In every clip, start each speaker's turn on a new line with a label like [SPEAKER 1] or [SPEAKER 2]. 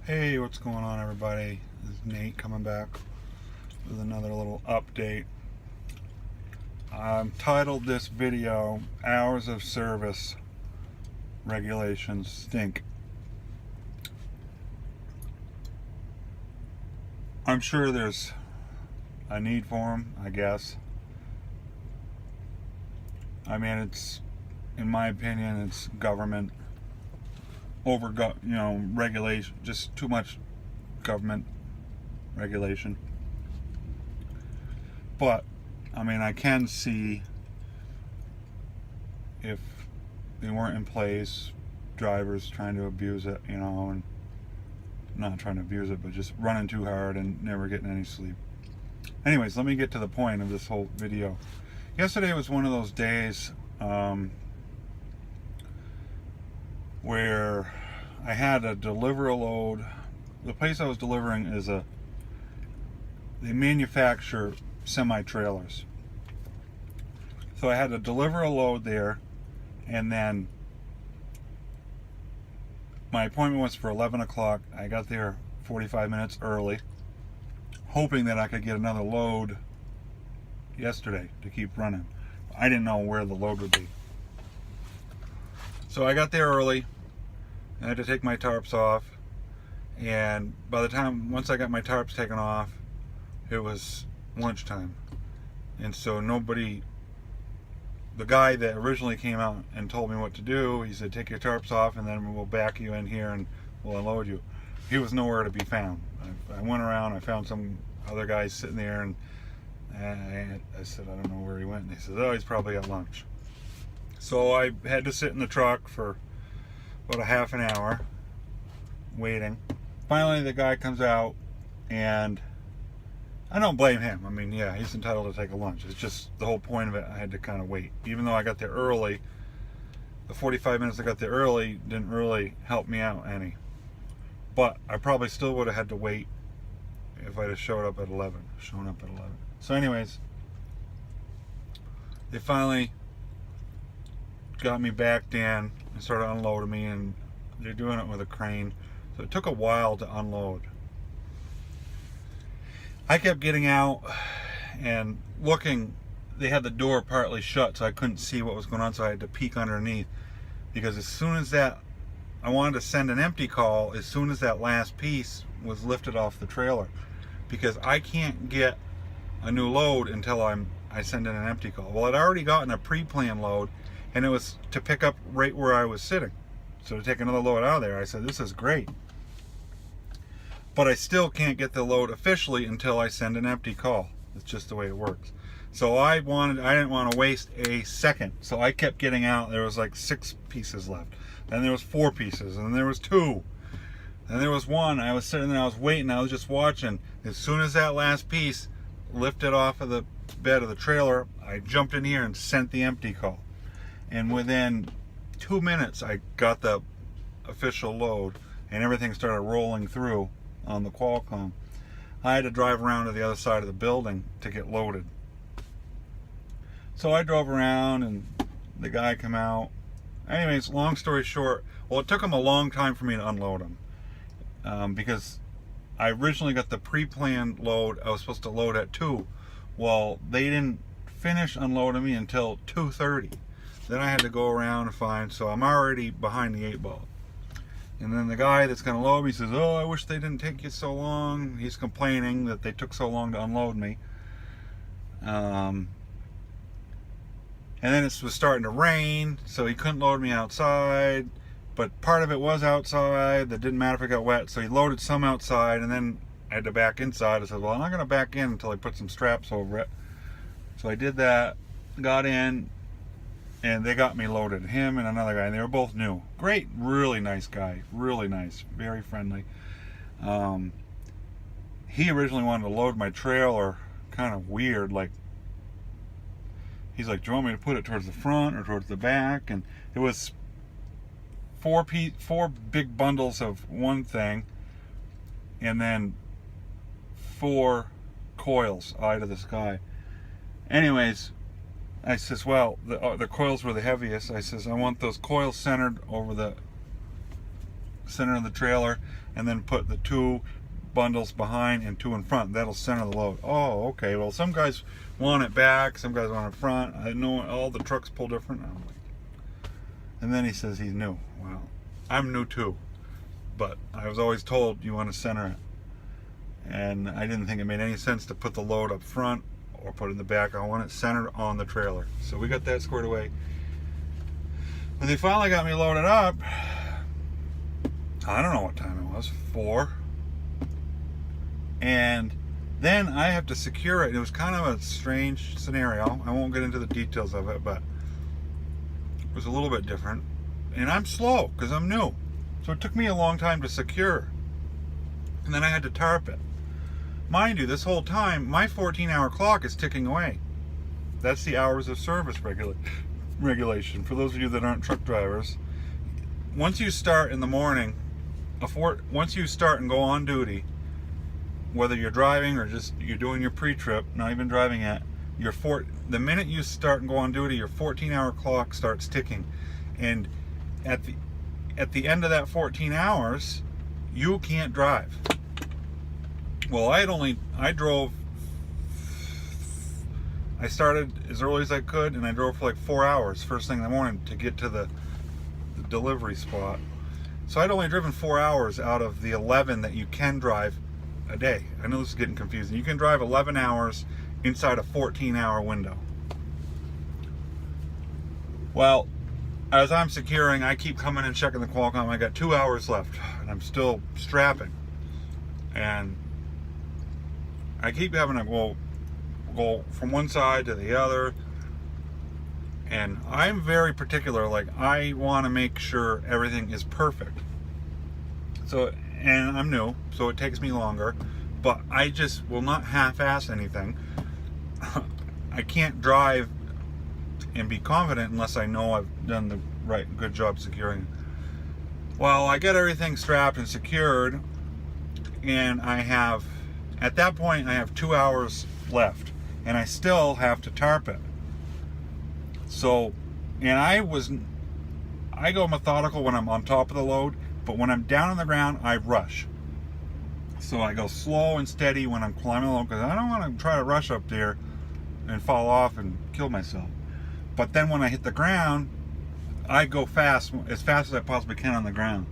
[SPEAKER 1] Hey, what's going on, everybody? This is Nate coming back with another little update. I've titled this video Hours of Service Regulations Stink. I'm sure there's a need for them, I guess. I mean, it's, in my opinion, it's government regulation, just too much government regulation. But I mean, I can see if they weren't in place, drivers trying to abuse it, and not trying to abuse it, but just running too hard and never getting any sleep. Anyways, let me get to the point of this whole video. Yesterday was one of those days where I had to deliver a load. The place I was delivering is they manufacture semi-trailers. So I had to deliver a load there, and then my appointment was for 11 o'clock. I got there 45 minutes early, hoping that I could get another load yesterday to keep running. I didn't know where the load would be. So I got there early. I had to take my tarps off, and by the time, once I got my tarps taken off, it was lunchtime. And so the guy that originally came out and told me what to do, he said, take your tarps off and then we'll back you in here and we'll unload you. He was nowhere to be found. I went around, I found some other guys sitting there, and I said, I don't know where he went. And he said, oh, he's probably at lunch. So I had to sit in the truck for about a half an hour waiting. Finally, the guy comes out, and I don't blame him. I mean, yeah, he's entitled to take a lunch. It's just the whole point of it, I had to kind of wait. Even though I got there early, the 45 minutes I got there early didn't really help me out any. But I probably still would have had to wait if I'd have shown up at 11. So anyways, they finally got me backed in and started unloading me, and they're doing it with a crane. So it took a while to unload. I kept getting out and looking. They had the door partly shut, so I couldn't see what was going on, so I had to peek underneath. Because as soon as I wanted to send an empty call, as soon as that last piece was lifted off the trailer. Because I can't get a new load until I send in an empty call. Well, I'd already gotten a pre-planned load, and it was to pick up right where I was sitting. So to take another load out of there, I said, this is great. But I still can't get the load officially until I send an empty call. It's just the way it works. So I didn't want to waste a second. So I kept getting out. There was like 6 pieces left. Then there was 4 pieces, and then there was 2. Then there was 1. I was sitting there, I was waiting, I was just watching. As soon as that last piece lifted off of the bed of the trailer, I jumped in here and sent the empty call. And within 2 minutes, I got the official load, and everything started rolling through on the Qualcomm. I had to drive around to the other side of the building to get loaded. So I drove around, and the guy came out. Anyways, long story short, well, it took him a long time for me to unload him, because I originally got the pre-planned load. I was supposed to load at 2. Well, they didn't finish unloading me until 2:30. Then I had to go around and find, so I'm already behind the 8 ball. And then the guy that's going to load me says, oh, I wish they didn't take you so long. He's complaining that they took so long to unload me. And then it was starting to rain, so he couldn't load me outside. But part of it was outside. That didn't matter if it got wet. So he loaded some outside, and then I had to back inside. I said, well, I'm not going to back in until I put some straps over it. So I did that, got in, and they got me loaded. Him and another guy, and they were both new. Great, really nice guy. Really nice, very friendly. He originally wanted to load my trailer kind of weird, like, he's like, do you want me to put it towards the front or towards the back? And it was 4 big bundles of one thing, and then 4 coils eye to the sky. Anyways, I says, well, the coils were the heaviest. I says, I want those coils centered over the center of the trailer, and then put the 2 bundles behind and 2 in front. That'll center the load. Oh, okay. Well, some guys want it back, some guys want it front. I know all the trucks pull different. And then he says he's new. Well, I'm new too, but I was always told you want to center it, and I didn't think it made any sense to put the load up front or put it in the back. I want it centered on the trailer. So we got that squared away. When they finally got me loaded up, I don't know what time it was, 4. And then I have to secure it. It was kind of a strange scenario. I won't get into the details of it, but it was a little bit different. And I'm slow because I'm new. So it took me a long time to secure. And then I had to tarp it. Mind you, this whole time, my 14-hour clock is ticking away. That's the hours of service regulation. For those of you that aren't truck drivers, once you start in the morning, once you start and go on duty, whether you're driving or just you're doing your pre-trip, not even driving yet, the minute you start and go on duty, your 14-hour clock starts ticking. And at the end of that 14 hours, you can't drive. Well, I started as early as I could, and I drove for like 4 hours first thing in the morning to get to the delivery spot. So I'd only driven 4 hours out of the 11 that you can drive a day. I know this is getting confusing. You can drive 11 hours inside a 14-hour window. Well, as I'm securing, I keep coming and checking the Qualcomm. I got 2 hours left, and I'm still strapping. And I keep having to go from one side to the other. And I'm very particular. Like, I want to make sure everything is perfect. So, and I'm new, so it takes me longer. But I just will not half-ass anything. I can't drive and be confident unless I know I've done the good job securing it. Well, I get everything strapped and secured, and at that point I have 2 hours left, and I still have to tarp it. So, and I go methodical when I'm on top of the load, but when I'm down on the ground, I rush. So I go slow and steady when I'm climbing the load, because I don't want to try to rush up there and fall off and kill myself. But then when I hit the ground, I go fast as I possibly can on the ground.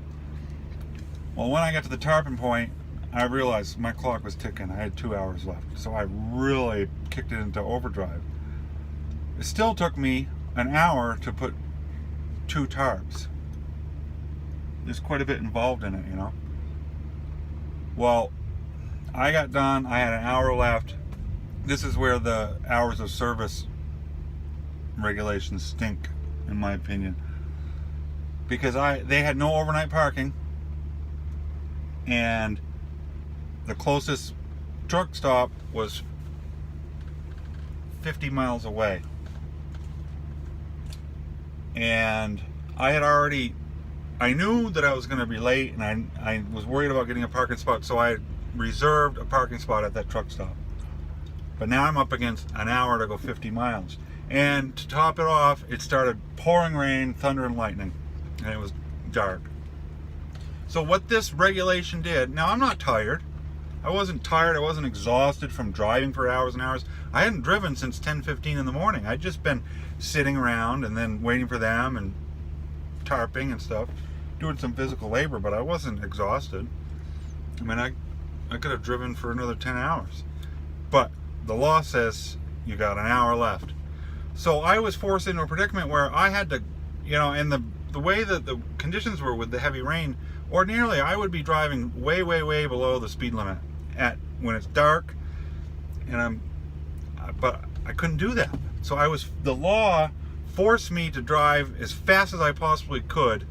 [SPEAKER 1] Well, when I got to the tarping point, I realized my clock was ticking. I had 2 hours left. So I really kicked it into overdrive. It still took me an hour to put 2 tarps. There's quite a bit involved in it, you know. Well, I got done. I had an hour left. This is where the hours of service regulations stink, in my opinion, because they had no overnight parking, and the closest truck stop was 50 miles away. And I knew that I was going to be late, and I was worried about getting a parking spot, so I reserved a parking spot at that truck stop. But now I'm up against an hour to go 50 miles. And to top it off, it started pouring rain, thunder, and lightning. And it was dark. So what this regulation did, now I'm not tired. I wasn't tired. I wasn't exhausted from driving for hours and hours. I hadn't driven since 10:15 in the morning. I'd just been sitting around and then waiting for them and tarping and stuff, doing some physical labor, but I wasn't exhausted. I mean, I could have driven for another 10 hours. But the law says you got an hour left. So I was forced into a predicament where I had to, and the way that the conditions were with the heavy rain, ordinarily I would be driving way, way, way below the speed limit when it's dark, but I couldn't do that. So the law forced me to drive as fast as I possibly could,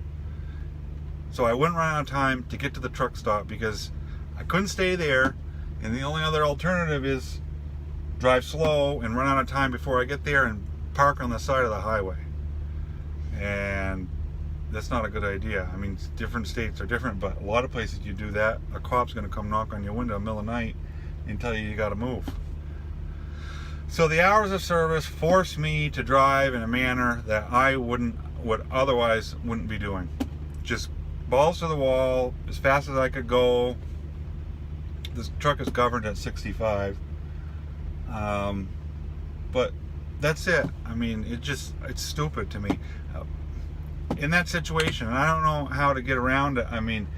[SPEAKER 1] so I wouldn't run out of time to get to the truck stop, because I couldn't stay there, and the only other alternative is drive slow and run out of time before I get there and park on the side of the highway. And that's not a good idea. I mean, different states are different, but a lot of places you do that, a cop's going to come knock on your window in the middle of the night and tell you got to move. So the hours of service forced me to drive in a manner that I otherwise wouldn't be doing. Just balls to the wall, as fast as I could go. This truck is governed at 65. But that's it. I mean, it's stupid to me. In that situation, and I don't know how to get around it. I mean,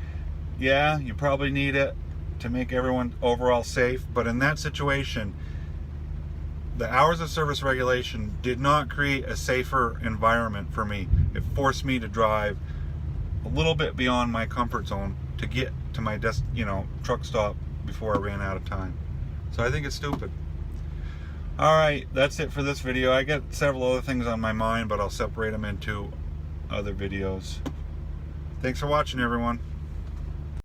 [SPEAKER 1] yeah, you probably need it to make everyone overall safe, but in that situation, the hours of service regulation did not create a safer environment for me. It forced me to drive a little bit beyond my comfort zone to get to my truck stop before I ran out of time. So I think it's stupid. Alright, that's it for this video. I got several other things on my mind, but I'll separate them into other videos. Thanks for watching, everyone.